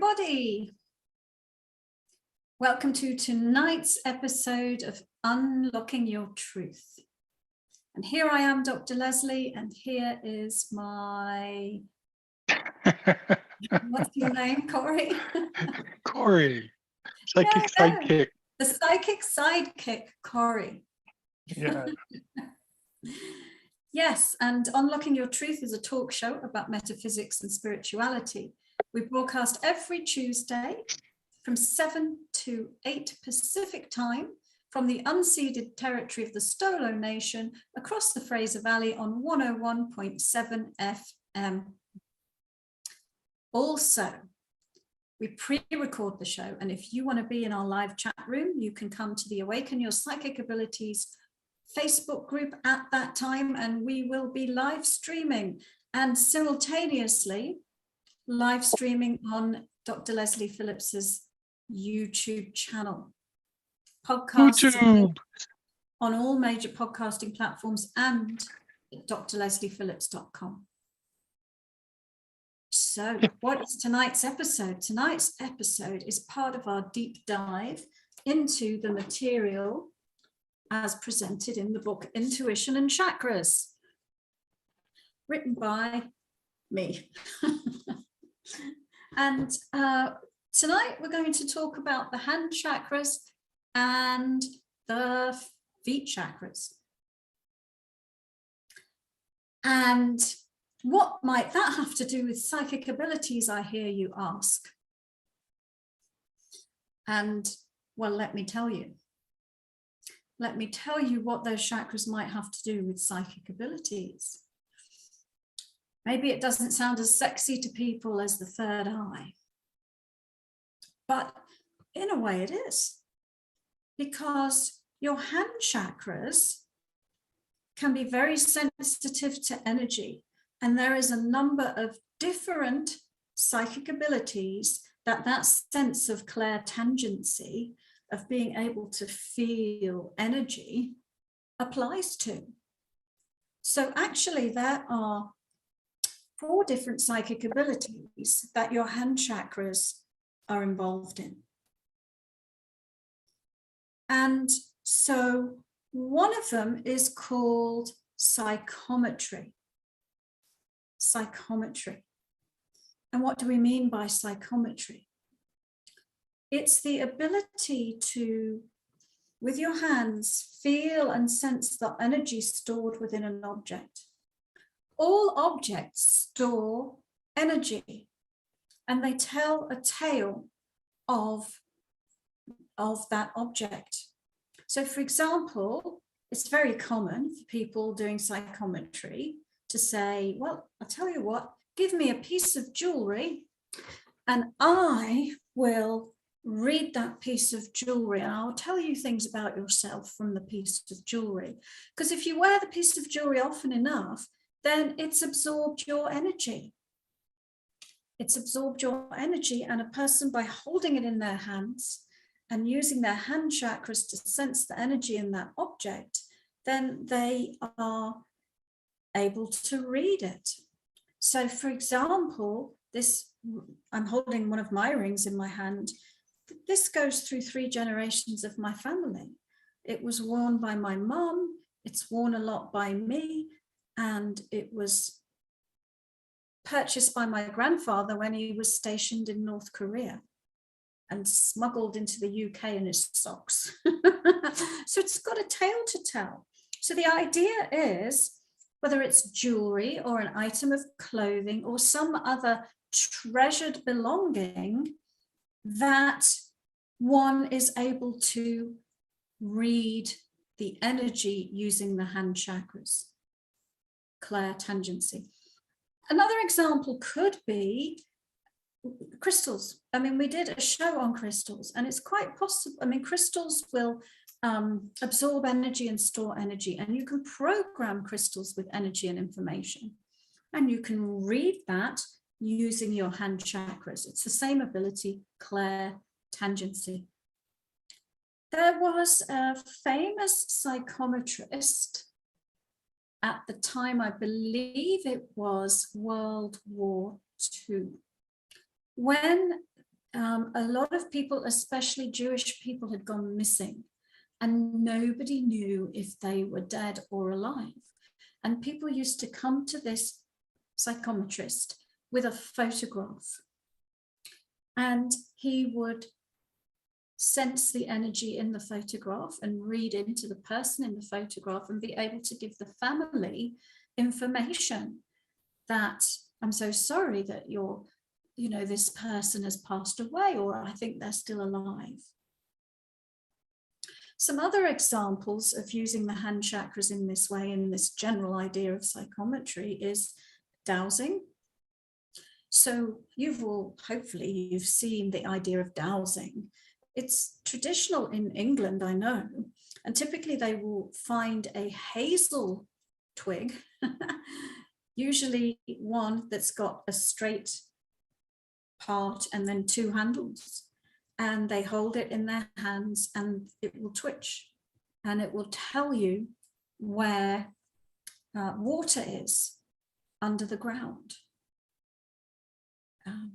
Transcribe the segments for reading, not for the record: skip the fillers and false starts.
everybody. Welcome to tonight's episode of Unlocking Your Truth. And here I am, Dr. Leslie, and here is my... What's your name, Corey? Corey, psychic sidekick. The psychic sidekick, Corey. Yeah. Yes, and Unlocking Your Truth is a talk show about metaphysics and spirituality. We broadcast every Tuesday from 7 to 8 Pacific time from the unceded territory of the Stolo Nation across the Fraser Valley on 101.7 FM. Also, we pre-record the show, and if you want to be in our live chat room, you can come to the Awaken Your Psychic Abilities Facebook group at that time, and we will be live streaming and simultaneously live streaming on Dr. Leslie Phillips's YouTube channel. Podcasts on all major podcasting platforms and at drlesliephillips.com. So what is tonight's episode? Tonight's episode is part of our deep dive into the material as presented in the book Intuition and Chakras, written by me. And tonight we're going to talk about the hand chakras and the feet chakras. And what might that have to do with psychic abilities, I hear you ask? And well, let me tell you. Let me tell you what those chakras might have to do with psychic abilities. Maybe it doesn't sound as sexy to people as the third eye, but in a way it is, because your hand chakras can be very sensitive to energy, and there is a number of different psychic abilities that sense of clairtangency, of being able to feel energy, applies to. So actually there are 4 different psychic abilities that your hand chakras are involved in. And so one of them is called psychometry. Psychometry. And what do we mean by psychometry? It's the ability to, with your hands, feel and sense the energy stored within an object. All objects store energy, and they tell a tale of that object. So for example, it's very common for people doing psychometry to say, well, I'll tell you what, give me a piece of jewelry and I will read that piece of jewelry and I'll tell you things about yourself from the piece of jewelry. Because if you wear the piece of jewelry often enough, then it's absorbed your energy. It's absorbed your energy, and a person, by holding it in their hands and using their hand chakras to sense the energy in that object, then they are able to read it. So for example, I'm holding one of my rings in my hand. This goes through 3 generations of my family. It was worn by my mum, it's worn a lot by me, and it was purchased by my grandfather when he was stationed in North Korea and smuggled into the UK in his socks. So it's got a tale to tell. So the idea is, whether it's jewelry or an item of clothing or some other treasured belonging, that one is able to read the energy using the hand chakras, clairtangency. Another example could be crystals. I mean, we did a show on crystals, and it's quite possible. I mean, crystals will absorb energy and store energy, and you can program crystals with energy and information, and you can read that using your hand chakras. It's the same ability, clairtangency. There was a famous psychometrist at the time, I believe it was World War II, when a lot of people, especially Jewish people, had gone missing, and nobody knew if they were dead or alive. And people used to come to this psychometrist with a photograph, and he would sense the energy in the photograph and read into the person in the photograph and be able to give the family information that, I'm so sorry that this person has passed away, or I think they're still alive. Some other examples of using the hand chakras in this way, in this general idea of psychometry, is dowsing. So hopefully you've seen the idea of dowsing. It's traditional in England, I know, and typically they will find a hazel twig, usually one that's got a straight part and then two handles, and they hold it in their hands and it will twitch, and it will tell you where water is under the ground.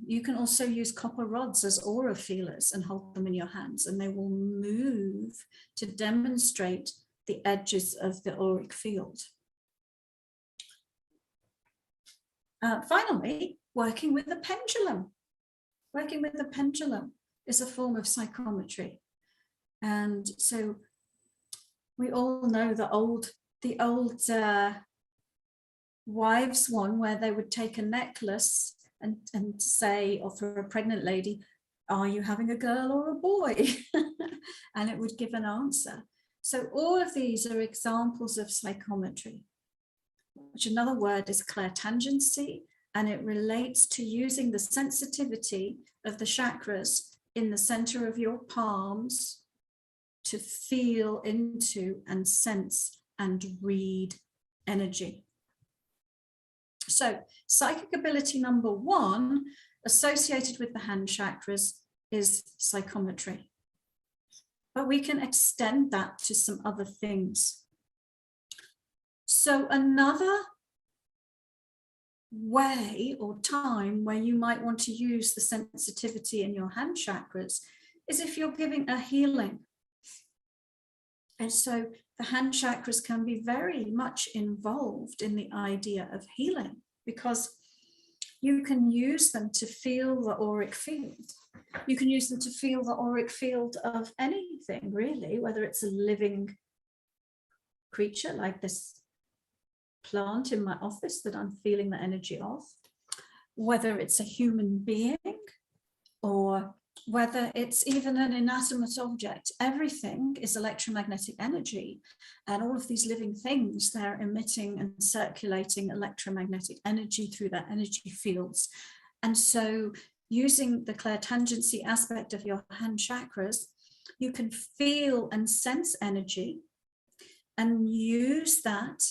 You can also use copper rods as aura feelers and hold them in your hands, and they will move to demonstrate the edges of the auric field. Finally, working with the pendulum. Working with the pendulum is a form of psychometry. And so we all know the old wives one, where they would take a necklace and say, or for a pregnant lady, are you having a girl or a boy? And it would give an answer. So all of these are examples of psychometry, which another word is clairtangency, and it relates to using the sensitivity of the chakras in the center of your palms to feel into and sense and read energy. So psychic ability number 1 associated with the hand chakras is psychometry. But we can extend that to some other things. So another way or time where you might want to use the sensitivity in your hand chakras is if you're giving a healing. And so the hand chakras can be very much involved in the idea of healing, because you can use them to feel the auric field. You can use them to feel the auric field of anything, really, whether it's a living creature like this plant in my office that I'm feeling the energy of, whether it's a human being, or whether it's even an inanimate object. Everything is electromagnetic energy, and all of these living things, they're emitting and circulating electromagnetic energy through their energy fields. And so using the clairtangency aspect of your hand chakras, you can feel and sense energy and use that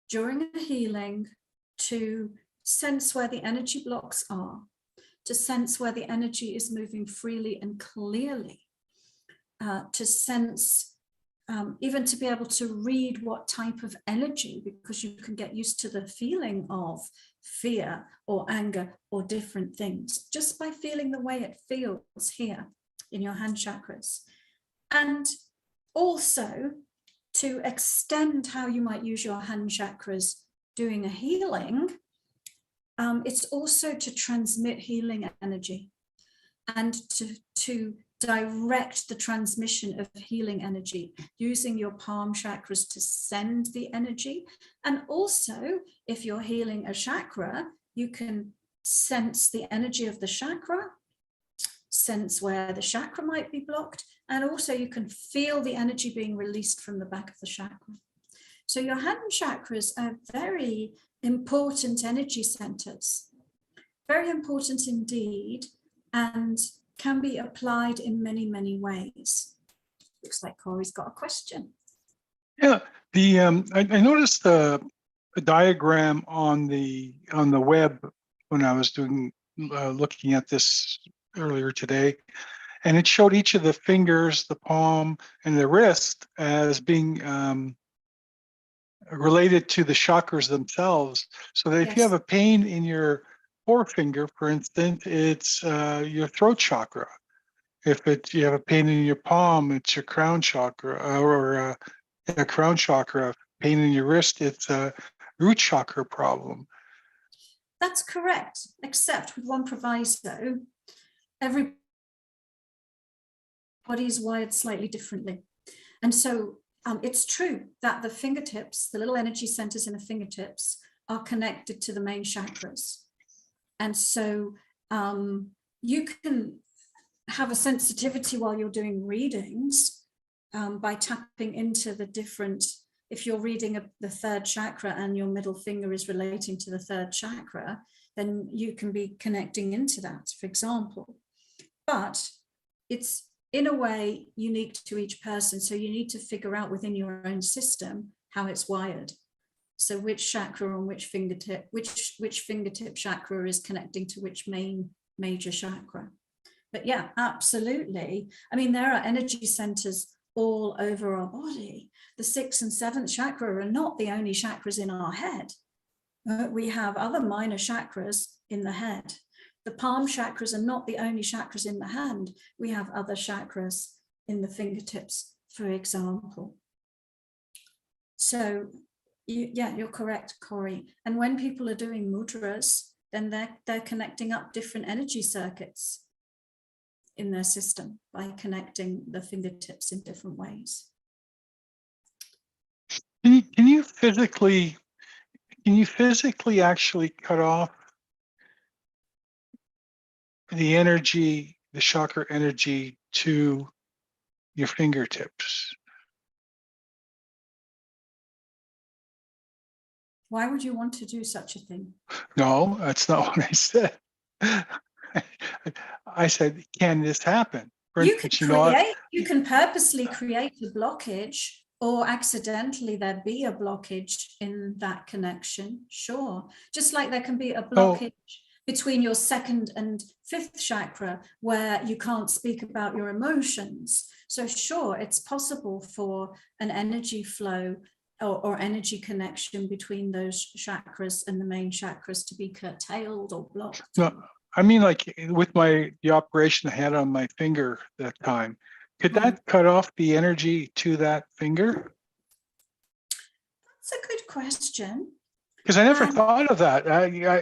during a healing to sense where the energy blocks are, to sense where the energy is moving freely and clearly, to sense, even to be able to read what type of energy, because you can get used to the feeling of fear or anger or different things just by feeling the way it feels here in your hand chakras. And also to extend how you might use your hand chakras doing a healing, it's also to transmit healing energy and to direct the transmission of healing energy using your palm chakras to send the energy. And also, if you're healing a chakra, you can sense the energy of the chakra, sense where the chakra might be blocked, and also you can feel the energy being released from the back of the chakra. So your hand chakras are very important energy centers, very important indeed, and can be applied in many, many ways. Looks like Corey's got a question. Yeah, I noticed a diagram on the web when I was looking at this earlier today, and it showed each of the fingers, the palm, and the wrist as being related to the chakras themselves. So that if you have a pain in your forefinger, for instance, it's your throat chakra. If you have a pain in your palm, it's your crown chakra, or a crown chakra. Pain in your wrist, it's a root chakra problem. That's correct, except with one proviso. Everybody's wired slightly differently. And so it's true that the fingertips, the little energy centers in the fingertips, are connected to the main chakras. And so you can have a sensitivity while you're doing readings by tapping into the different, if you're reading the third chakra and your middle finger is relating to the third chakra, then you can be connecting into that, for example. But it's in a way unique to each person. So you need to figure out within your own system how it's wired. So which chakra on which fingertip, which fingertip chakra is connecting to which major chakra. But yeah, absolutely. I mean, there are energy centers all over our body. The 6th and 7th chakra are not the only chakras in our head. We have other minor chakras in the head. The palm chakras are not the only chakras in the hand. We have other chakras in the fingertips, for example. So you're correct, Corey. And when people are doing mudras, then they're connecting up different energy circuits in their system by connecting the fingertips in different ways. Can you physically actually cut off the energy, the chakra energy, to your fingertips? Why would you want to do such a thing? No, that's not what I said. I said, can this happen? For instance, you can purposely create a blockage, or accidentally there be a blockage in that connection. Sure. Just like there can be a blockage between your 2nd and 5th chakra where you can't speak about your emotions. So sure, it's possible for an energy flow or energy connection between those chakras and the main chakras to be curtailed or blocked. No, I mean, like with the operation I had on my finger that time, could that cut off the energy to that finger? That's a good question. Because I never thought of that.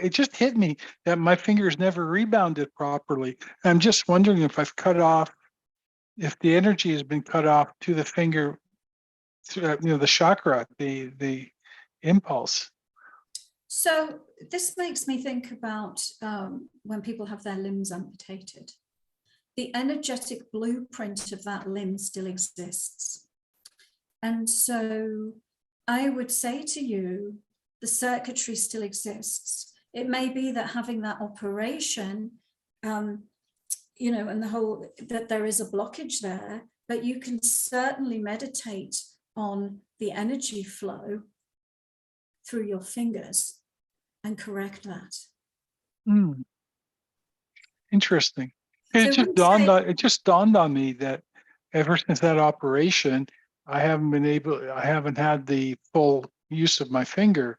It just hit me that my fingers never rebounded properly. I'm just wondering if if the energy has been cut off to the finger, the chakra, the impulse. So this makes me think about when people have their limbs amputated. The energetic blueprint of that limb still exists. And so I would say to you, the circuitry still exists. It may be that having that operation, and that there is a blockage there, but you can certainly meditate on the energy flow through your fingers and correct that. Interesting. So It just dawned on me that ever since that operation, I haven't had the full use of my finger,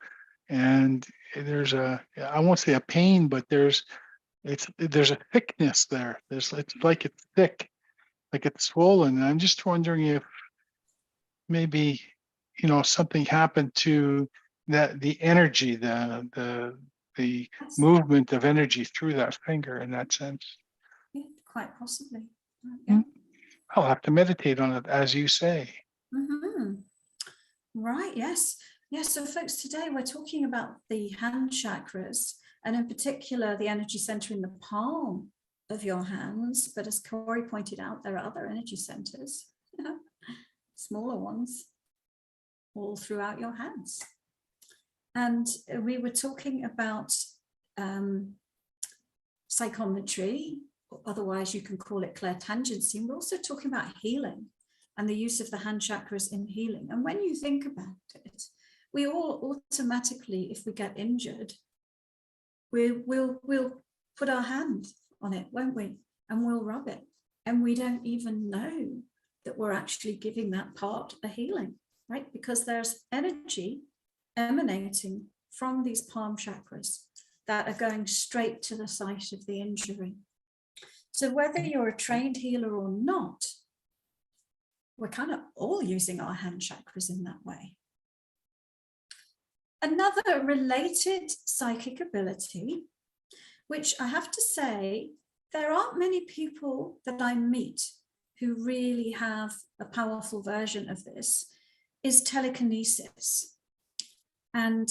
and there's I won't say a pain, but there's a thickness there. It's like it's thick, like it's swollen. And I'm just wondering if maybe something happened to the energy, the movement of energy through that finger in that sense. Yeah, quite possibly. Yeah. I'll have to meditate on it, as you say. Mm-hmm. Right, yes. Yes, so folks, today we're talking about the hand chakras, and in particular, the energy center in the palm of your hands. But as Corey pointed out, there are other energy centers, smaller ones, all throughout your hands. And we were talking about psychometry, otherwise you can call it clairtangency. And we're also talking about healing and the use of the hand chakras in healing. And when you think about it, we all automatically, if we get injured, we'll put our hand on it, won't we? And we'll rub it. And we don't even know that we're actually giving that part a healing, right? Because there's energy emanating from these palm chakras that are going straight to the site of the injury. So whether you're a trained healer or not, we're kind of all using our hand chakras in that way. Another related psychic ability, which I have to say, there aren't many people that I meet who really have a powerful version of this, is telekinesis. And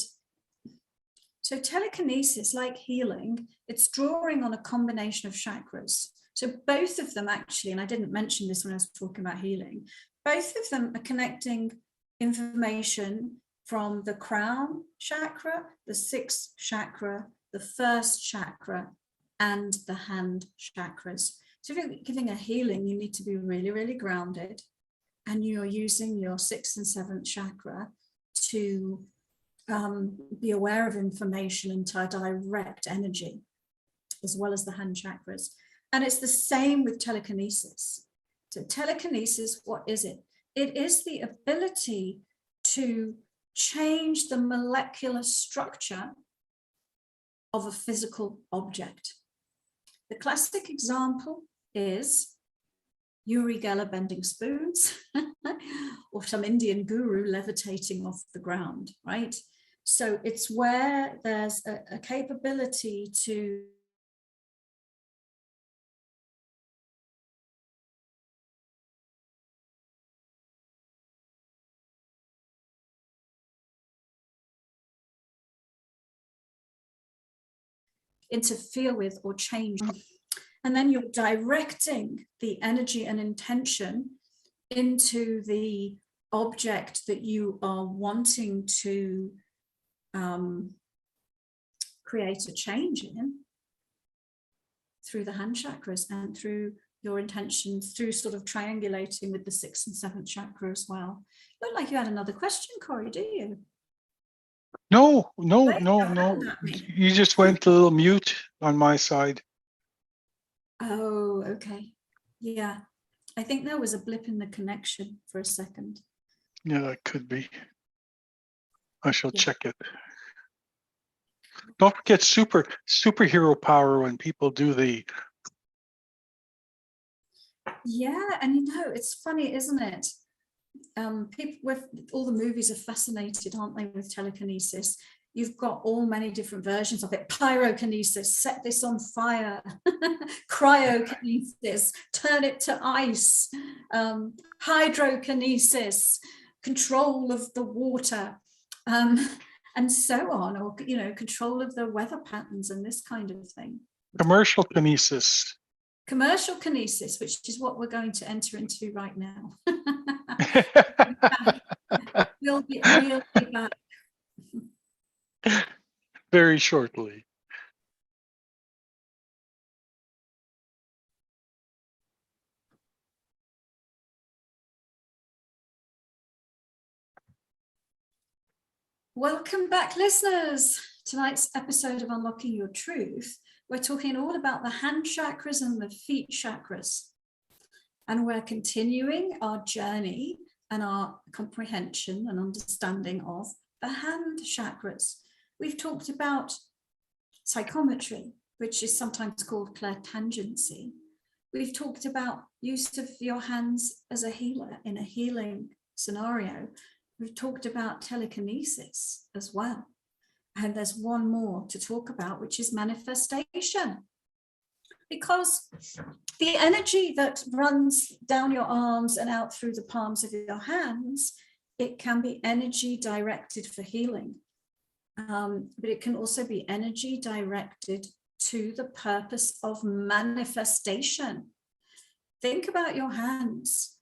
so telekinesis, like healing, it's drawing on a combination of chakras. So both of them actually, and I didn't mention this when I was talking about healing, both of them are connecting information from the crown chakra, the sixth chakra, the first chakra, and the hand chakras. So if you're giving a healing, you need to be really, really grounded, and you're using your sixth and seventh chakra to be aware of information and to direct energy, as well as the hand chakras. And it's the same with telekinesis. So telekinesis, what is it? It is the ability to change the molecular structure of a physical object. The classic example is Uri Geller bending spoons or some Indian guru levitating off the ground, right? So it's where there's a capability to interfere with or change. And then you're directing the energy and intention into the object that you are wanting to create a change in through the hand chakras and through your intentions, through sort of triangulating with the sixth and seventh chakra as well. Look like you had another question, Corey, do you? No. Wait, You just went a little mute on my side. Oh, okay. Yeah. I think there was a blip in the connection for a second. Yeah, that could be. I shall check it. Don't forget superhero power when people do the. Yeah, and you know, it's funny, isn't it? People with all the movies are fascinated, aren't they, with telekinesis? You've got all many different versions of it. Pyrokinesis, set this on fire. Cryokinesis, turn it to ice. Hydrokinesis, control of the water. And so on, or, you know, control of the weather patterns and this kind of thing. Commercial kinesis. Commercial kinesis, which is what we're going to enter into right now. We'll be back. Very shortly. Welcome back, listeners. Tonight's episode of Unlocking Your Truth, we're talking all about the hand chakras and the feet chakras. And we're continuing our journey and our comprehension and understanding of the hand chakras. We've talked about psychometry, which is sometimes called clairtangency. We've talked about use of your hands as a healer in a healing scenario. We've talked about telekinesis as well. And there's one more to talk about, which is manifestation. Because the energy that runs down your arms and out through the palms of your hands, it can be energy directed for healing. But it can also be energy directed to the purpose of manifestation. Think about your hands.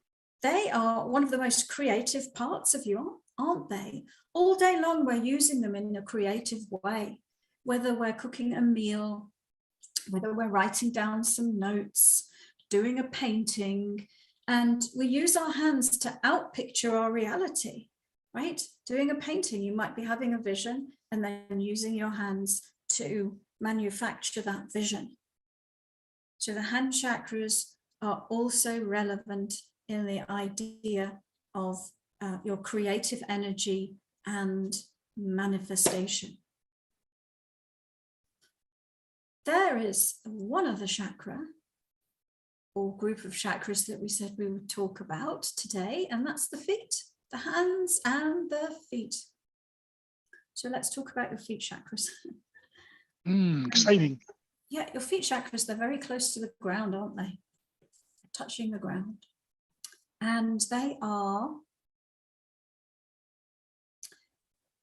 They are one of the most creative parts of you, aren't they? All day long, we're using them in a creative way, whether we're cooking a meal, whether we're writing down some notes, doing a painting, and we use our hands to outpicture our reality, right? Doing a painting, you might be having a vision and then using your hands to manufacture that vision. So the hand chakras are also relevant in the idea of your creative energy and manifestation. there is one other chakra or group of chakras that we said we would talk about today, and that's the feet, the hands and the feet. So let's talk about your feet chakras. Exciting. Yeah, your feet chakras, they're very close to the ground, aren't they? Touching the ground. And they are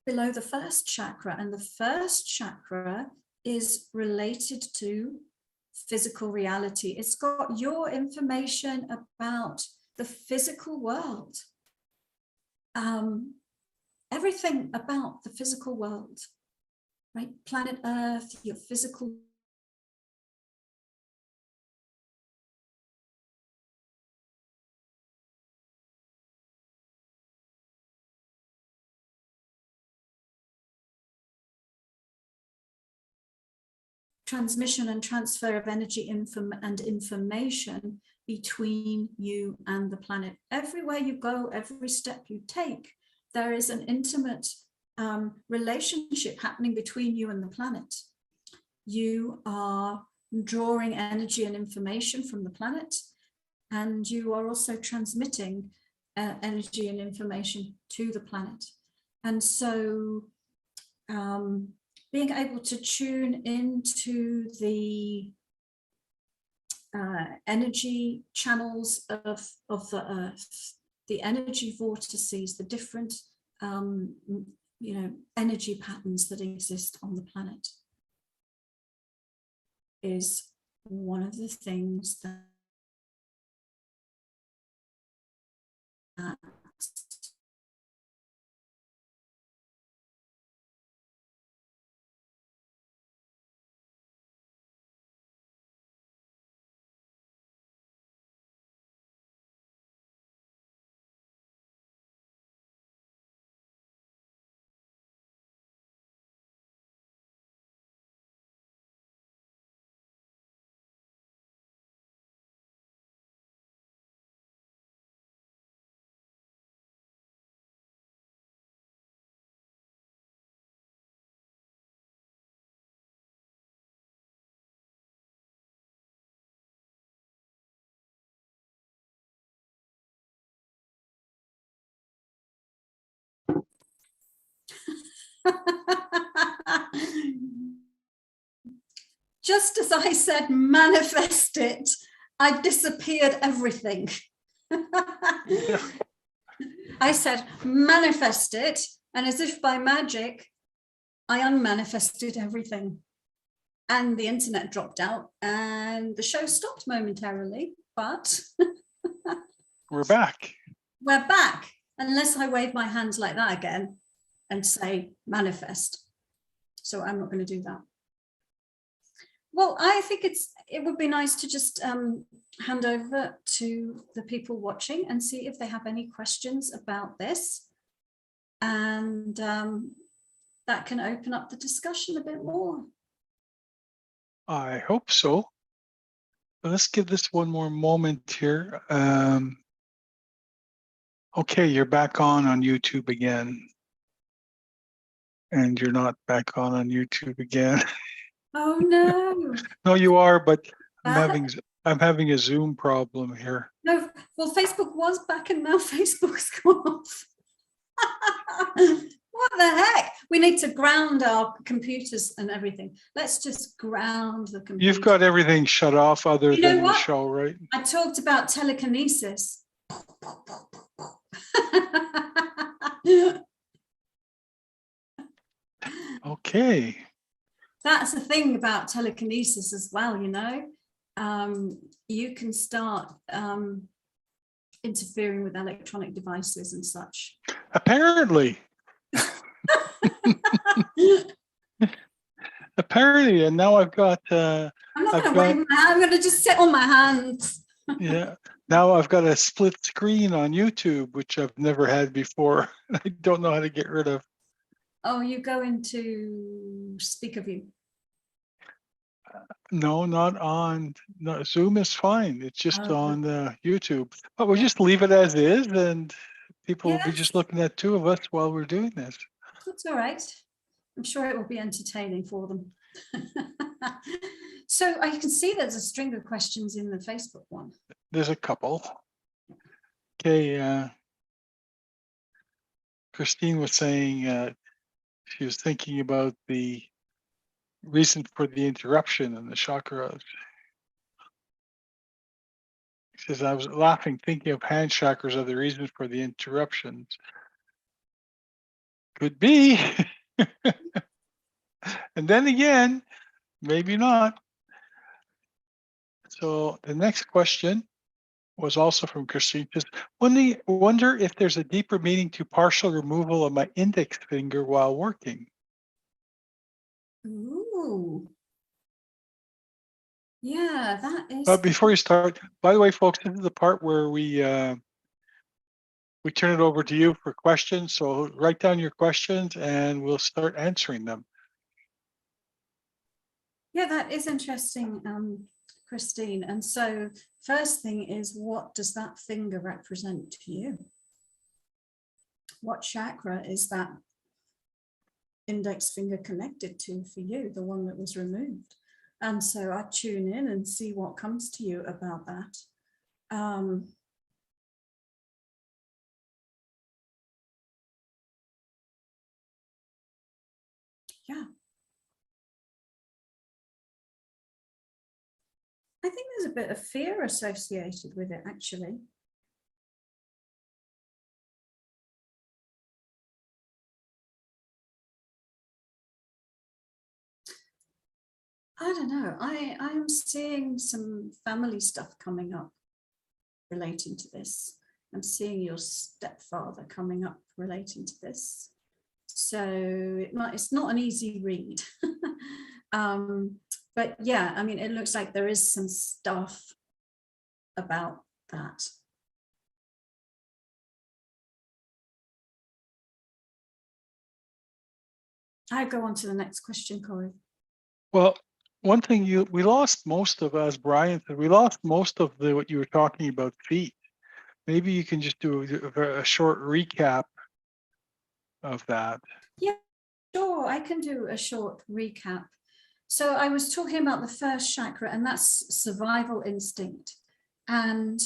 below the first chakra. And the first chakra is related to physical reality. It's got your information about the physical world. Everything about the physical world, right? Planet Earth, your physical transmission and transfer of energy and information between you and the planet. Everywhere you go, every step you take, there is an intimate relationship happening between you and the planet. You are drawing energy and information from the planet, and you are also transmitting energy and information to the planet. And so being able to tune into the energy channels of the earth, the energy vortices, the different energy patterns that exist on the planet, is one of the things that just as I said, manifest it, I disappeared everything. I said, manifest it, and as if by magic, I unmanifested everything. And the internet dropped out, and the show stopped momentarily, but We're back. We're back, unless I wave my hands like that again and say manifest. So I'm not going to do that. Well, I think it would be nice to just hand over to the people watching and see if they have any questions about this. And that can open up the discussion a bit more. I hope so. But let's give this one more moment here. Okay, you're back on YouTube again. And you're not back on YouTube again. Oh no. No, you are, but I'm having a Zoom problem here. No, well, Facebook was back and now Facebook's gone off. What the heck? We need to ground our computers and everything. Let's just ground the computer. You've got everything shut off other than the show, right? I talked about telekinesis. Okay. That's the thing about telekinesis as well, you know. You can start interfering with electronic devices and such. Apparently. Apparently, and now I've got I'm not going to wave my hand, I'm going to just sit on my hands. Yeah, now I've got a split screen on YouTube, which I've never had before. I don't know how to get rid of. Oh, you go into speaker view. No, not on. No, Zoom is fine. It's just on YouTube. But we'll just leave it as is, and people will be just looking at two of us while we're doing this. That's all right. I'm sure it will be entertaining for them. So I can see there's a string of questions in the Facebook one. There's a couple. Okay, Christine was saying she was thinking about the reason for the interruption in the chakras. She says, I was laughing, thinking of hand chakras are the reason for the interruptions. Could be. And then again, maybe not. So the next question was also from Christine. Just wonder if there's a deeper meaning to partial removal of my index finger while working. Ooh. Yeah, that is. But before you start, by the way, folks, this is the part where we turn it over to you for questions. So write down your questions and we'll start answering them. Yeah, that is interesting, Christine. And so first thing is, what does that finger represent to you? What chakra is that index finger connected to for you, the one that was removed? And so I tune in and see what comes to you about that. Yeah. I think there's a bit of fear associated with it, actually. I don't know. I'm seeing some family stuff coming up relating to this. I'm seeing your stepfather coming up relating to this. So it's not an easy read. But yeah, I mean, it looks like there is some stuff about that. I go on to the next question, Corey. Well, one thing we lost most of, as Brian said, we lost most of what you were talking about feet. Maybe you can just do a short recap of that. Yeah, sure. I can do a short recap. So I was talking about the first chakra, and that's survival instinct. And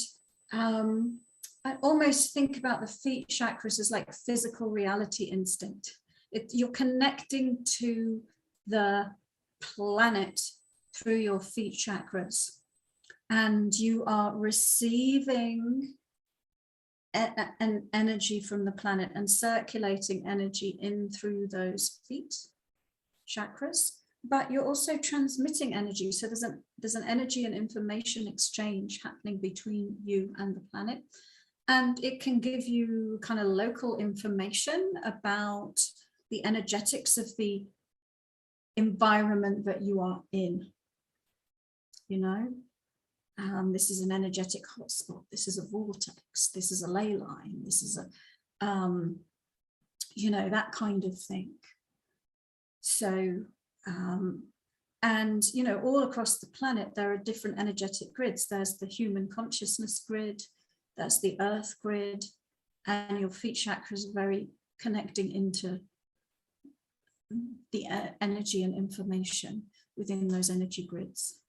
I almost think about the feet chakras as like physical reality instinct. You're connecting to the planet through your feet chakras, and you are receiving an energy from the planet and circulating energy in through those feet chakras, but you're also transmitting energy. So there's an energy and information exchange happening between you and the planet, and it can give you kind of local information about the energetics of the environment that you are in. You know, this is an energetic hotspot, this is a vortex, this is a ley line, this is a you know, that kind of thing. So and you know, all across the planet there are different energetic grids. There's the human consciousness grid, there's the earth grid, and your feet chakras are very connecting into the energy and information within those energy grids.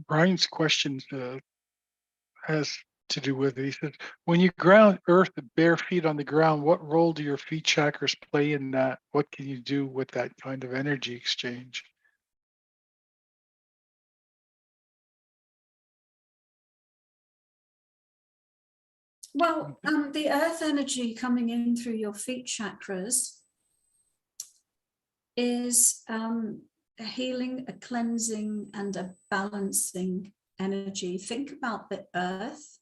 Brian's question has to do with, he says, when you ground earth bare feet on the ground, what role do your feet chakras play in that? What can you do with that kind of energy exchange? Well, the earth energy coming in through your feet chakras is a healing, a cleansing, and a balancing energy. Think about the earth.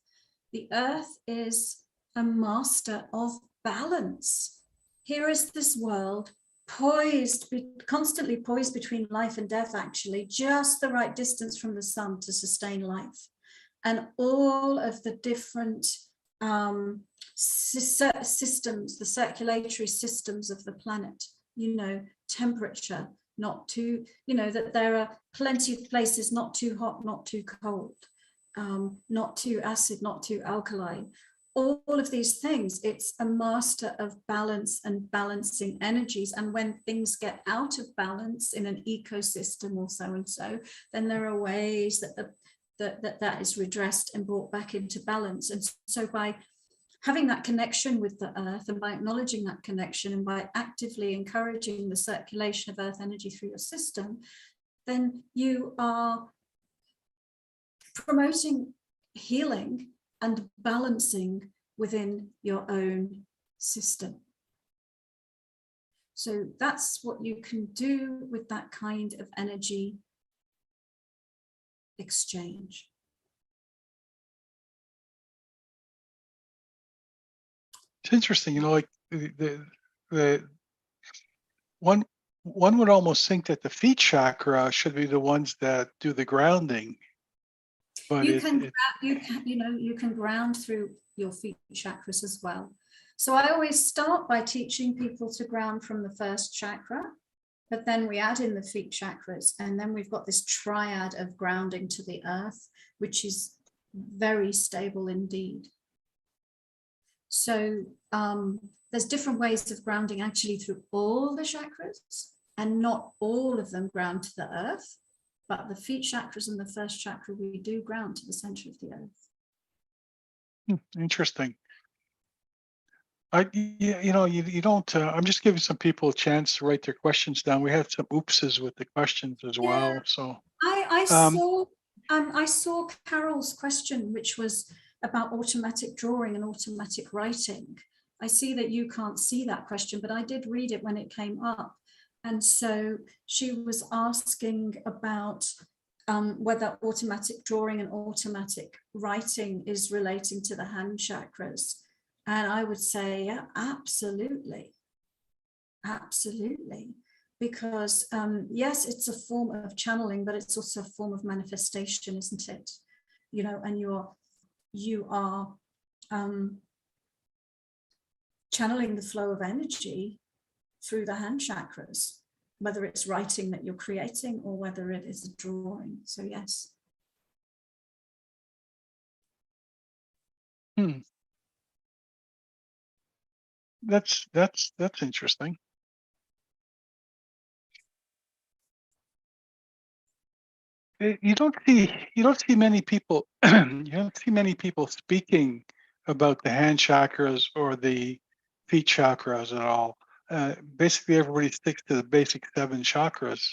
The earth is a master of balance. Here is this world poised, constantly poised between life and death, actually, just the right distance from the sun to sustain life. And all of the different systems, the circulatory systems of the planet, you know, temperature, not too, you know, that there are plenty of places not too hot, not too cold, not too acid, not too alkaline. all of these things. It's a master of balance and balancing energies. And when things get out of balance in an ecosystem or so and so, then there are ways that that is redressed and brought back into balance. And so by having that connection with the earth, and by acknowledging that connection, and by actively encouraging the circulation of earth energy through your system, then you are promoting healing and balancing within your own system. So that's what you can do with that kind of energy exchange. It's interesting, you know, like the one would almost think that the feet chakra should be the ones that do the grounding. But you can ground through your feet chakras as well. So I always start by teaching people to ground from the first chakra, but then we add in the feet chakras, and then we've got this triad of grounding to the earth, which is very stable indeed. So there's different ways of grounding actually through all the chakras, and not all of them ground to the earth, but the feet chakras and the first chakra, we do ground to the center of the earth. Interesting. You don't, I'm just giving some people a chance to write their questions down. We had some oopses with the questions as well. So I saw Carol's question, which was about automatic drawing and automatic writing. I see that you can't see that question, but I did read it when it came up. And so she was asking about whether automatic drawing and automatic writing is relating to the hand chakras. And I would say, yeah, absolutely. Absolutely. Because yes, it's a form of channeling, but it's also a form of manifestation, isn't it? You know, and you are channeling the flow of energy through the hand chakras, whether it's writing that you're creating or whether it is a drawing. So yes. That's interesting. You don't see many people you don't see many people speaking about the hand chakras or the feet chakras at all. Basically, everybody sticks to the basic 7 chakras.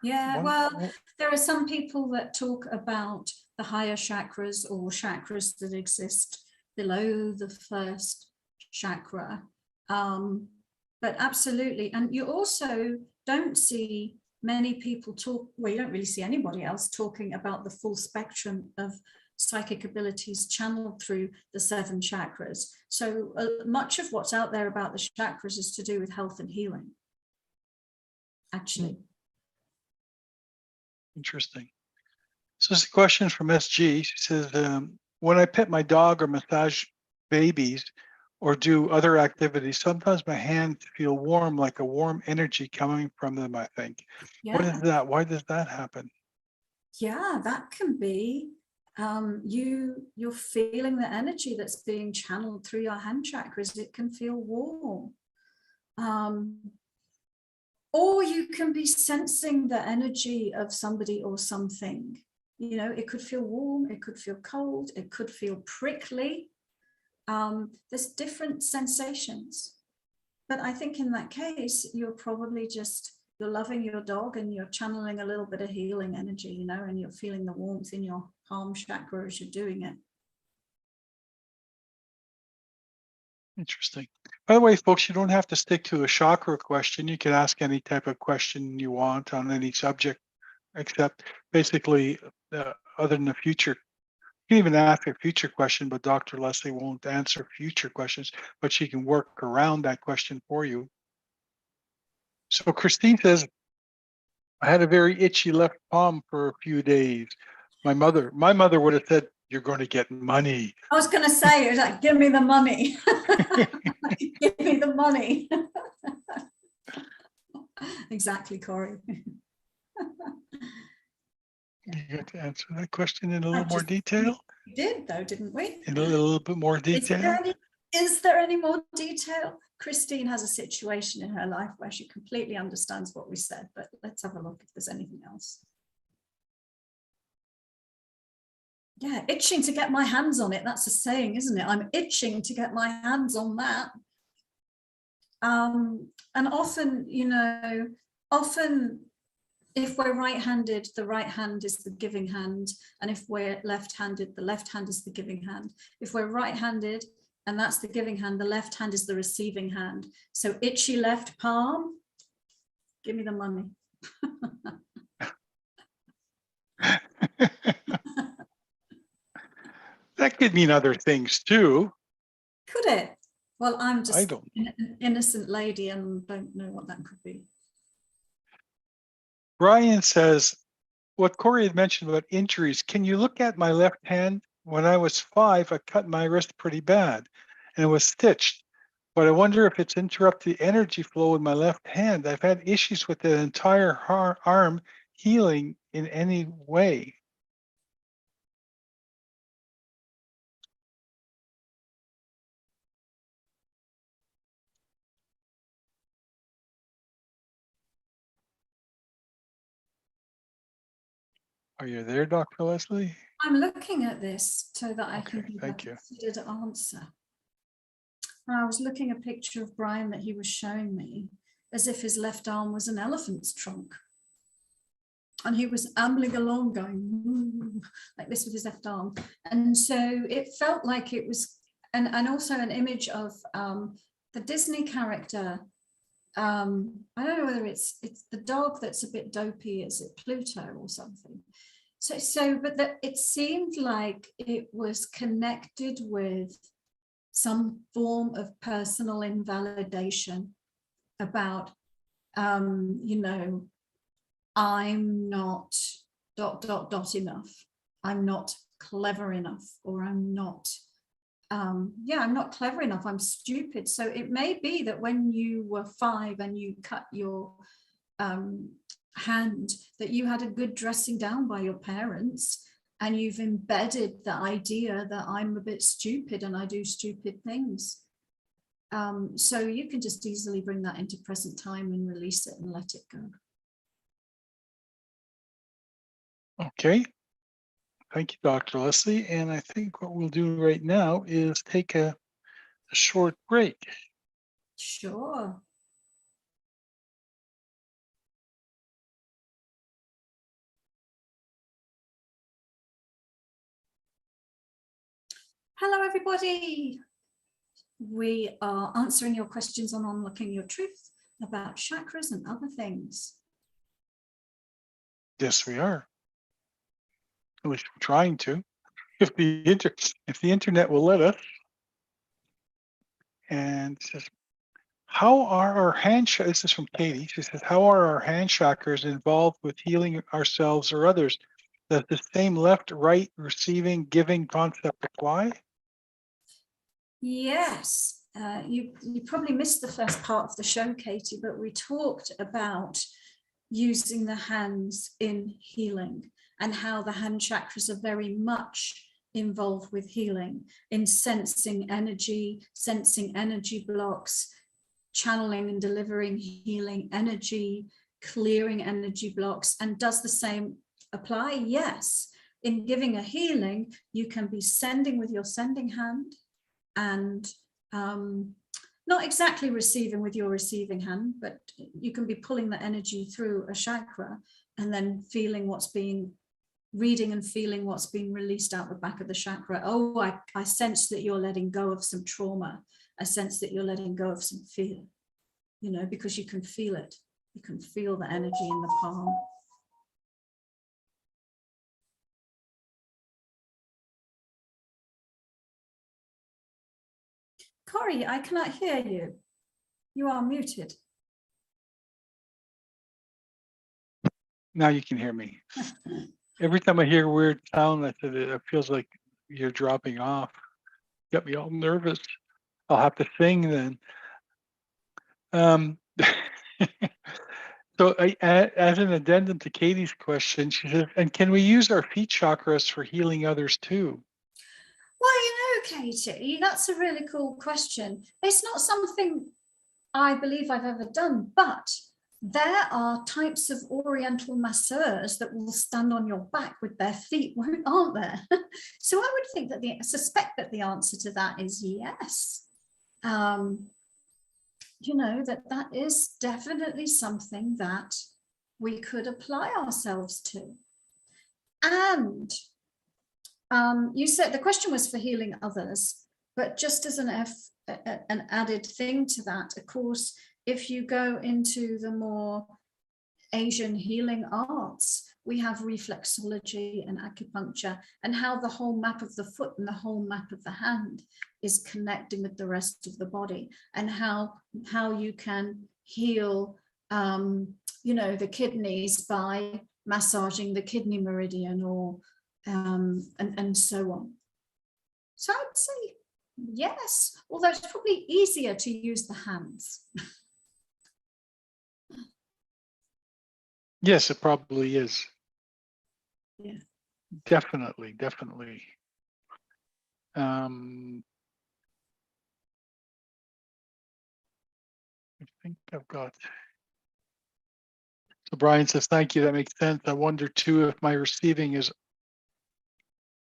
Yeah, well, there are some people that talk about the higher chakras or chakras that exist below the first chakra. But absolutely. And you also don't see many people talk, well, you don't really see anybody else talking about the full spectrum of psychic abilities channeled through the 7 chakras. So much of what's out there about the chakras is to do with health and healing, actually. Interesting. So this is a question from SG. She says, when I pet my dog or massage babies or do other activities, sometimes my hands feel warm, like a warm energy coming from them, I think. Yeah. What is that? Why does that happen? Yeah, that can be you're feeling the energy that's being channeled through your hand chakras. It can feel warm. Or you can be sensing the energy of somebody or something. You know, it could feel warm, it could feel cold, it could feel prickly. There's different sensations. But I think in that case, you're probably you're loving your dog and you're channeling a little bit of healing energy, you know, and you're feeling the warmth in your palm chakra as you're doing it. Interesting. By the way, folks, you don't have to stick to a chakra question. You can ask any type of question you want on any subject, except basically other than the future. You can even ask a future question, but Dr. Leslie won't answer future questions, but she can work around that question for you. So Christine says, I had a very itchy left palm for a few days. My mother would have said, you're going to get money. I was going to say, it was like, give me the money. Give me the money. Exactly, Corey. You got to answer that question in a I little more just detail? we did though, didn't we? In a little bit more detail? Is there any more detail? Christine has a situation in her life where she completely understands what we said, but let's have a look if there's anything else. Yeah, itching to get my hands on it. That's a saying, isn't it? I'm itching to get my hands on that. And often, you know, if we're right-handed, the right hand is the giving hand. And if we're left-handed, the left hand is the giving hand. If we're right-handed, and that's the giving hand, the left hand is the receiving hand. So itchy left palm, give me the money. That could mean other things too. Could it? Well, I'm I just don't. an innocent lady and don't know what that could be. Brian says, what Corey had mentioned about injuries, can you look at my left hand? When I was 5, I cut my wrist pretty bad and it was stitched. But I wonder if it's interrupted the energy flow in my left hand. I've had issues with the entire arm healing in any way. Are you there, Dr. Leslie? I'm looking at this so that I can Okay, give thank a you. considered answer. I was looking at a picture of Brian that he was showing me as if his left arm was an elephant's trunk. And he was ambling along going like this with his left arm. And so it felt like it was, and also an image of the Disney character. I don't know whether it's the dog that's a bit dopey, is it Pluto or something? But it seemed like it was connected with some form of personal invalidation about, you know, I'm not ... enough. I'm not clever enough, or I'm not, I'm not clever enough. I'm stupid. So it may be that when you were 5 and you cut your hand, that you had a good dressing down by your parents, and you've embedded the idea that I'm a bit stupid and I do stupid things. So you can just easily bring that into present time and release it and let it go. Okay. Thank you, Dr. Leslie. And I think what we'll do right now is take a short break. Sure. Hello, everybody. We are answering your questions on Unlocking Your Truth about chakras and other things. Yes, we are. At least we're trying to. If the internet will let us. And it says, how are our hand chakras? This is from Katie. She says, how are our hand chakras involved with healing ourselves or others? Does the same left, right, receiving, giving concept apply? Yes, you probably missed the first part of the show, Katie, but we talked about using the hands in healing and how the hand chakras are very much involved with healing, in sensing energy blocks, channeling and delivering healing energy, clearing energy blocks. And does the same apply? Yes. In giving a healing, you can be sending with your sending hand, and not exactly receiving with your receiving hand, but you can be pulling the energy through a chakra and then feeling what's being, reading and feeling what's being released out the back of the chakra. Oh, I sense that you're letting go of some trauma. I sense that you're letting go of some fear, you know, because you can feel it. You can feel the energy in the palm. Corey, I cannot hear you. You are muted. Now you can hear me. Every time I hear a weird sound, I said it feels like you're dropping off. Got me all nervous. I'll have to sing then. So as an addendum to Katie's question, she says, and can we use our feet chakras for healing others too? Well, Katie, that's a really cool question. It's not something I believe I've ever done, but there are types of oriental masseurs that will stand on your back with their feet, aren't there? So I would think that suspect that the answer to that is yes. That is definitely something that we could apply ourselves to. And you said the question was for healing others, but just as an added thing to that, of course, if you go into the more Asian healing arts, we have reflexology and acupuncture, and how the whole map of the foot and the whole map of the hand is connecting with the rest of the body, and how you can heal the kidneys by massaging the kidney meridian, or and so on. So I would say yes, although it's probably easier to use the hands. Yes, it probably is. Yeah. Definitely. I think I've got. So Brian says, thank you. That makes sense. I wonder too, if my receiving is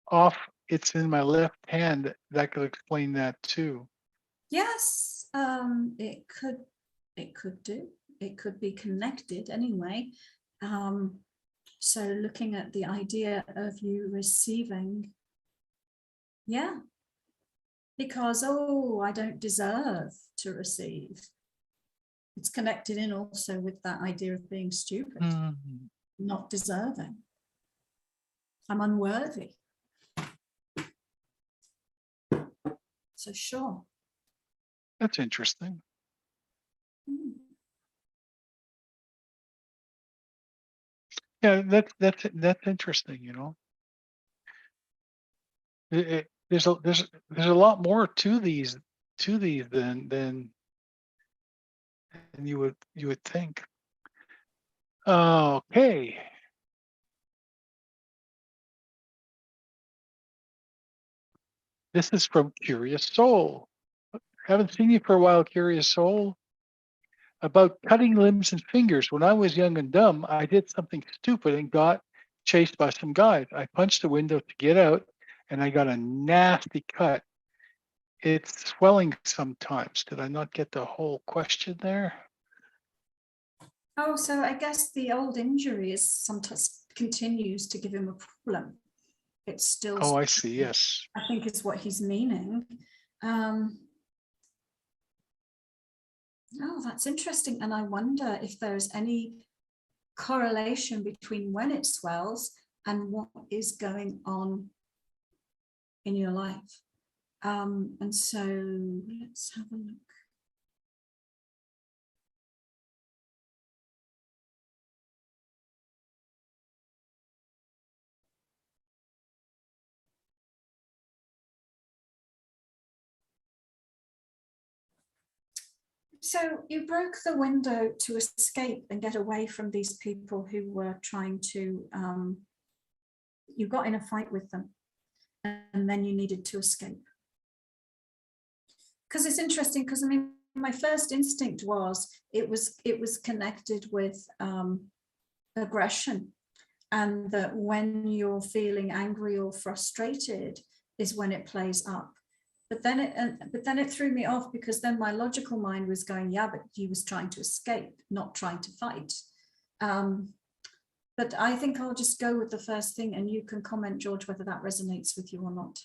off, it's in my left hand. That could explain that too. Yes, it could do. It could be connected anyway. So looking at the idea of you receiving, yeah, because, I don't deserve to receive. It's connected in also with that idea of being stupid, not deserving. I'm unworthy. So sure. That's interesting. Yeah, that's interesting. There's a lot more to these than you would think. Okay. This is from Curious Soul. Haven't seen you for a while, Curious Soul. About cutting limbs and fingers. When I was young and dumb, I did something stupid and got chased by some guys. I punched the window to get out, and I got a nasty cut. It's swelling sometimes. Did I not get the whole question there? Oh, so I guess the old injury is sometimes continues to give him a problem. It's still. Oh, I see. Yes. I think is what he's meaning. Oh, that's interesting. And I wonder if there's any correlation between when it swells and what is going on in your life. And so let's have a look. So you broke the window to escape and get away from these people who were trying to, you got in a fight with them, and then you needed to escape. Because it's interesting, because I mean, my first instinct was it was connected with aggression, and that when you're feeling angry or frustrated is when it plays up. But then it threw me off, because then my logical mind was going, yeah, but he was trying to escape, not trying to fight. But I think I'll just go with the first thing, and you can comment, George, whether that resonates with you or not.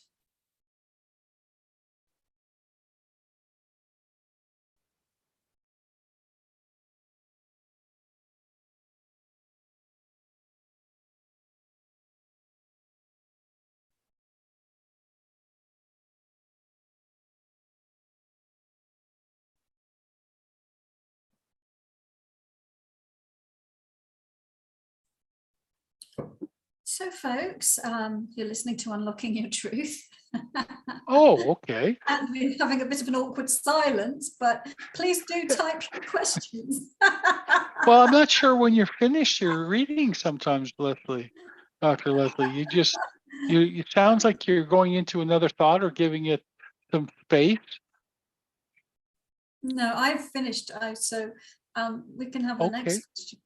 So, folks, you're listening to Unlocking Your Truth. Oh, okay. And we're having a bit of an awkward silence, but please do type your questions. Well, I'm not sure when you're finished your reading sometimes, Leslie, Dr. Leslie. It sounds like you're going into another thought or giving it some space. No, I've finished. So we can have the Okay. next question.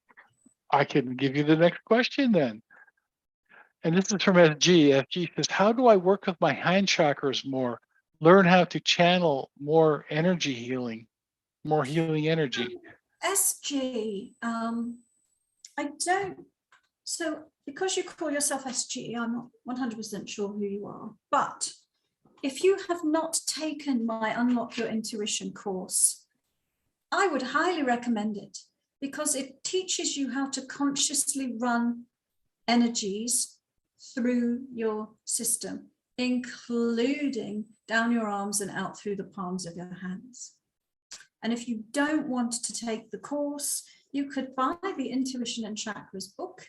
I can give you the next question then. And this is from SG. SG says, how do I work with my hand chakras more? Learn how to channel more energy healing, more healing energy. SG, I don't. So because you call yourself SG, I'm not 100% sure who you are. But if you have not taken my Unlock Your Intuition course, I would highly recommend it because it teaches you how to consciously run energies through your system, including down your arms and out through the palms of your hands. And if you don't want to take the course, you could buy the Intuition and Chakras book.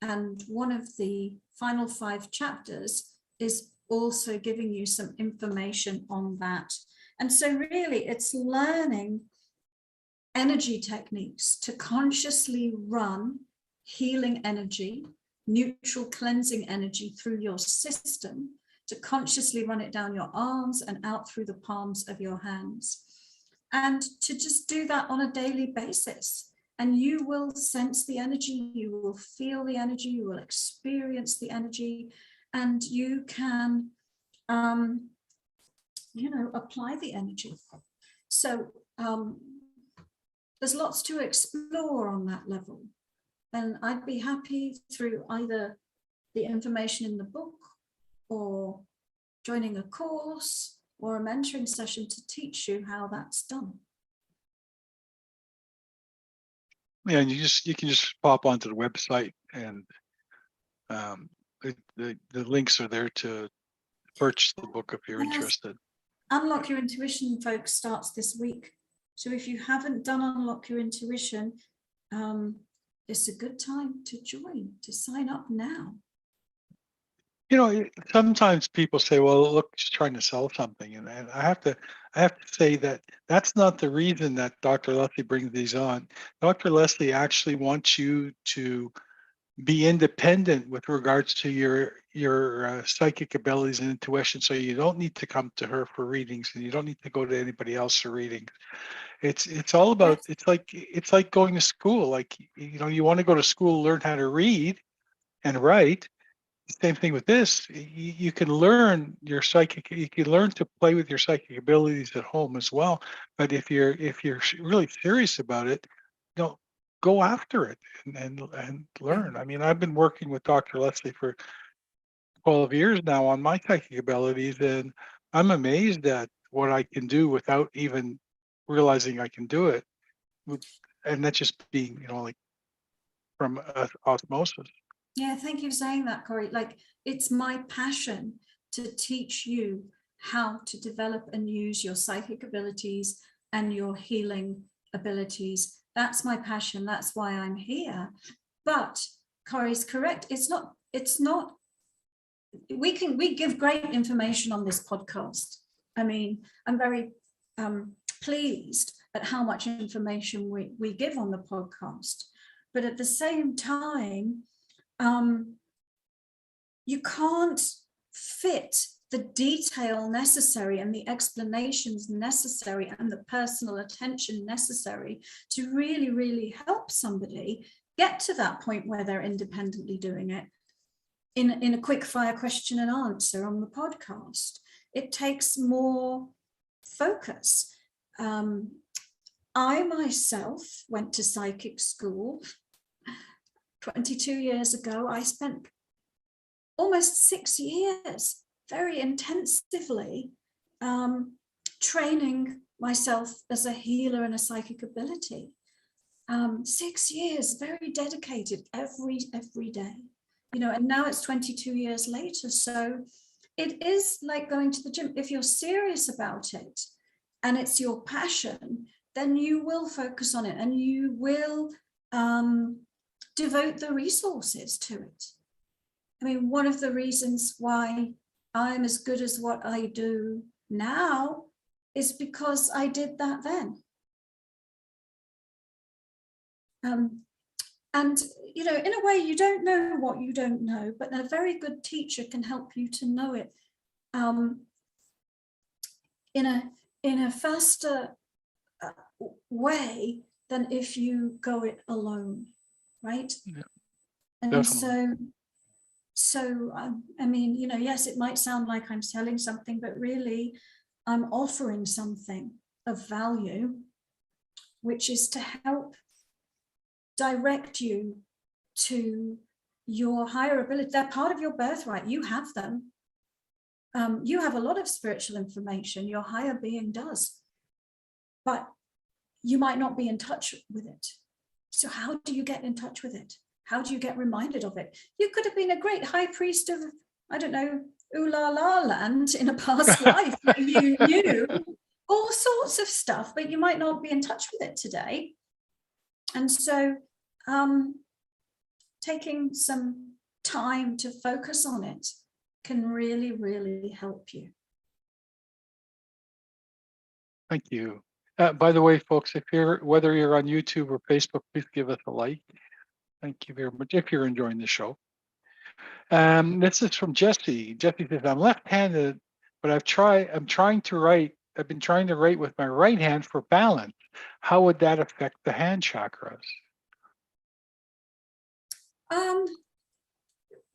And one of the final 5 chapters is also giving you some information on that. And so really it's learning energy techniques to consciously run healing energy, neutral cleansing energy through your system, to consciously run it down your arms and out through the palms of your hands. And to just do that on a daily basis. And you will sense the energy, you will feel the energy, you will experience the energy, and you can, apply the energy. So there's lots to explore on that level. And I'd be happy through either the information in the book or joining a course or a mentoring session to teach you how that's done. Yeah, and you can just pop onto the website and the links are there to purchase the book if you're interested. Unlock Your Intuition, folks, starts this week. So if you haven't done Unlock Your Intuition, it's a good time to join, to sign up now. Sometimes people say, well, look, she's trying to sell something. And I have to say that that's not the reason that Dr. Leslie brings these on. Dr. Leslie actually wants you to be independent with regards to your psychic abilities and intuition. So you don't need to come to her for readings, and you don't need to go to anybody else for readings. It's all about, it's like going to school. Like, you want to go to school, learn how to read and write. Same thing with this. You can learn you can learn to play with your psychic abilities at home as well. But if you're really serious about it, go after it and learn. I mean, I've been working with Dr. Leslie for 12 years now on my psychic abilities, and I'm amazed at what I can do without even realizing I can do it. And that's just being, like from osmosis. Yeah, thank you for saying that, Corey. Like, it's my passion to teach you how to develop and use your psychic abilities and your healing abilities. That's my passion. That's why I'm here. But Corey's correct. It's not, we give great information on this podcast. I mean, I'm very pleased at how much information we give on the podcast. But at the same time, you can't fit the detail necessary and the explanations necessary and the personal attention necessary to really, really help somebody get to that point where they're independently doing it in a quick fire question and answer on the podcast. It takes more focus. I myself went to psychic school 22 years ago. I spent almost 6 years very intensively training myself as a healer and a psychic ability. 6 years, very dedicated every day, and now it's 22 years later. So it is like going to the gym. If you're serious about it and it's your passion, then you will focus on it and you will devote the resources to it. I mean, one of the reasons why I'm as good as what I do now is because I did that then. And, you know, in a way, you don't know what you don't know, but a very good teacher can help you to know it in a faster way than if you go it alone, right? Yeah, and definitely. so I mean, you know, yes, it might sound like I'm selling something, but really I'm offering something of value, which is to help direct you to your higher ability. They're part of your birthright. You have them. You have a lot of spiritual information. Your higher being does, but you might not be in touch with it. So how do you get in touch with it? How do you get reminded of it? You could have been a great high priest of, I don't know, Ooh La La Land in a past life. You knew all sorts of stuff, but you might not be in touch with it today. And so taking some time to focus on it can really, really help you. Thank you. By the way, folks, whether you're on YouTube or Facebook, please give us a like. Thank you very much if you're enjoying the show. This is from Jesse. Jesse says, I'm left-handed, but I've been trying to write with my right hand for balance. How would that affect the hand chakras?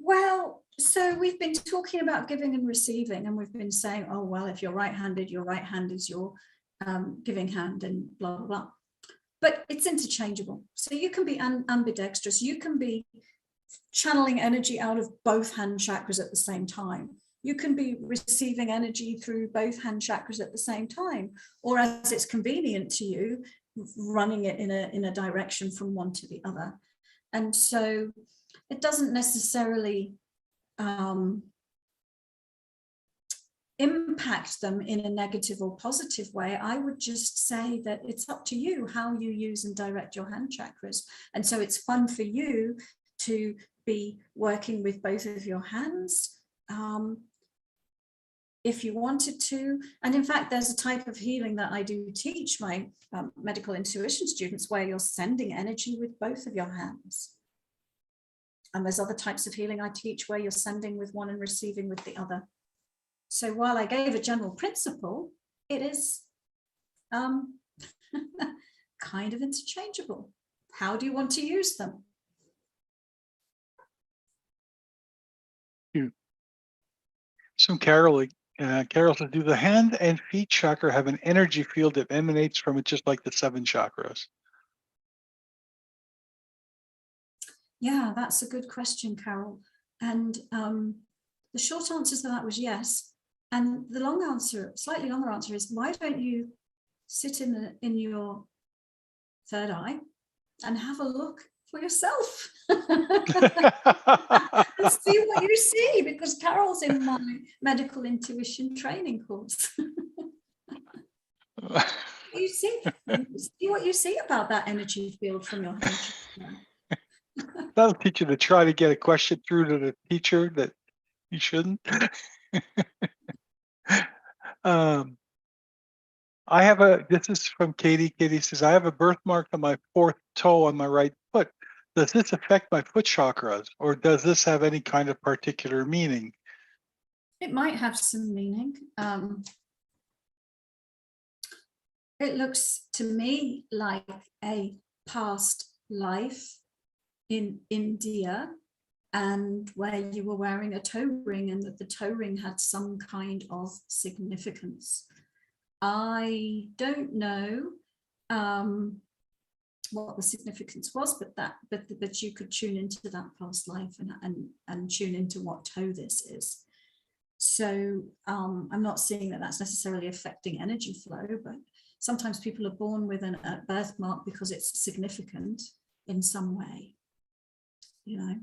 Well, so we've been talking about giving and receiving, and we've been saying, oh, well, if you're right-handed, your right hand is your giving hand and blah, blah, blah. But it's interchangeable. So you can be ambidextrous. You can be channeling energy out of both hand chakras at the same time. You can be receiving energy through both hand chakras at the same time, or as it's convenient to you, running it in a direction from one to the other. And so it doesn't necessarily impact them in a negative or positive way. I would just say that it's up to you how you use and direct your hand chakras. And so it's fun for you to be working with both of your hands if you wanted to. And in fact, there's a type of healing that I do teach my medical intuition students where you're sending energy with both of your hands. And there's other types of healing I teach where you're sending with one and receiving with the other. So while I gave a general principle, it is kind of interchangeable. How do you want to use them? So Carol says, do the hand and feet chakra have an energy field that emanates from it just like the 7 chakras? Yeah, that's a good question, Carol. And the short answer to that was yes. And the long answer, slightly longer answer, is why don't you sit in your third eye and have a look for yourself and see what you see, because Carol's in my medical intuition training course. You see what you see about that energy field from your hand. That'll teach you to try to get a question through to the teacher that you shouldn't. This is from Katie. Katie says, I have a birthmark on my 4th toe on my right foot. Does this affect my foot chakras, or does this have any kind of particular meaning? It might have some meaning. It looks to me like a past life in India, and where you were wearing a toe ring, and that the toe ring had some kind of significance. I don't know what the significance was, but you could tune into that past life and tune into what toe this is. So I'm not seeing that that's necessarily affecting energy flow, but sometimes people are born with a birthmark because it's significant in some way. You know,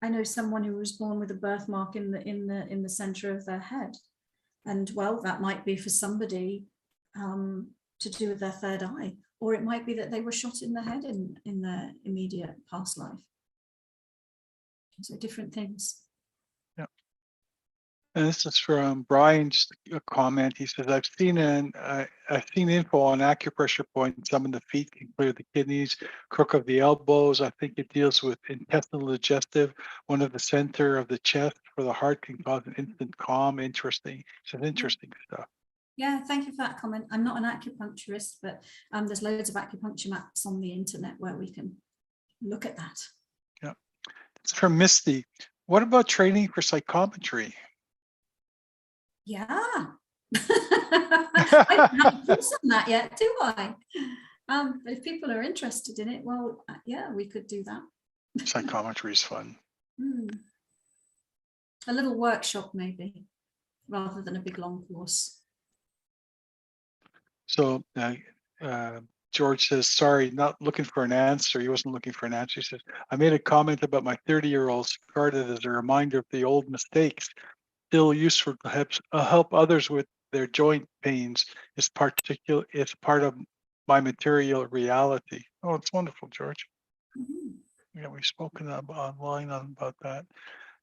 I know someone who was born with a birthmark in the center of their head, and well, that might be for somebody to do with their third eye, or it might be that they were shot in the head in their immediate past life. So different things. And this is from Brian, just a comment. He says, I've seen info on acupressure points. Some of the feet can clear the kidneys, crook of the elbows. I think it deals with intestinal digestive. One of the center of the chest for the heart can cause an instant calm. Interesting. It's interesting stuff. Yeah, thank you for that comment. I'm not an acupuncturist, but there's loads of acupuncture maps on the internet where we can look at that. Yeah. It's from Misty. What about training for psychometry? Yeah. I haven't thought on that yet, do I? If people are interested in it, well, yeah, we could do that. Psychometry is fun. A little workshop, maybe, rather than a big long course. So George says, sorry, not looking for an answer. He wasn't looking for an answer. He says, I made a comment about my 30-year-old started as a reminder of the old mistakes. Still useful to help others with their joint pains is part of my material reality. Oh, it's wonderful, George. Yeah, we've spoken online about that.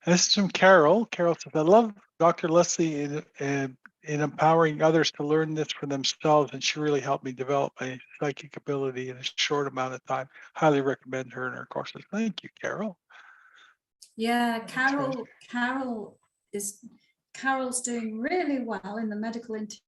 And this is from Carol. Carol says, I love Dr. Leslie in empowering others to learn this for themselves, and she really helped me develop my psychic ability in a short amount of time. Highly recommend her and her courses. Thank you, Carol. Yeah, Carol's doing really well in the medical interview.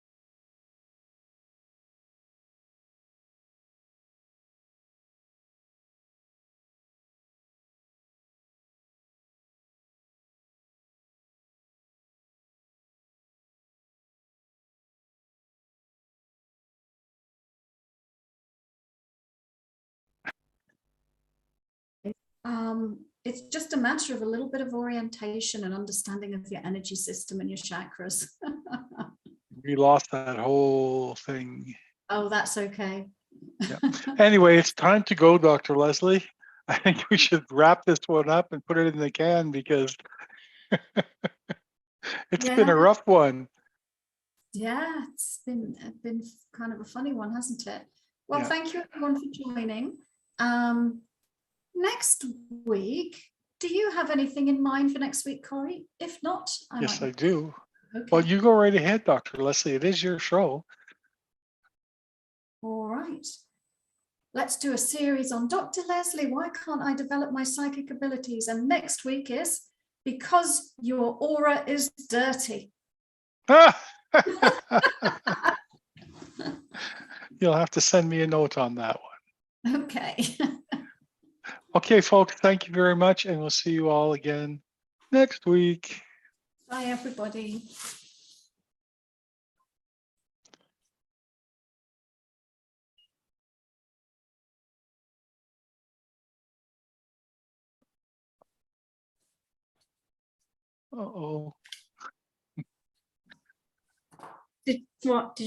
It's just a matter of a little bit of orientation and understanding of your energy system and your chakras. We lost that whole thing. Oh, that's okay. Yeah. Anyway, it's time to go, Dr. Leslie. I think we should wrap this one up and put it in the can because it's been a rough one. Yeah, it's been kind of a funny one, hasn't it? Well, thank you everyone for joining. Next week, do you have anything in mind for next week, Corey? If not, Yes, I do. Okay. Well, you go right ahead, Dr. Leslie. It is your show. All right. Let's do a series on Dr. Leslie. Why can't I develop my psychic abilities? And next week is because your aura is dirty. You'll have to send me a note on that one. Okay. Okay, folks, thank you very much. And we'll see you all again next week. Bye, everybody. Uh-oh. Did what?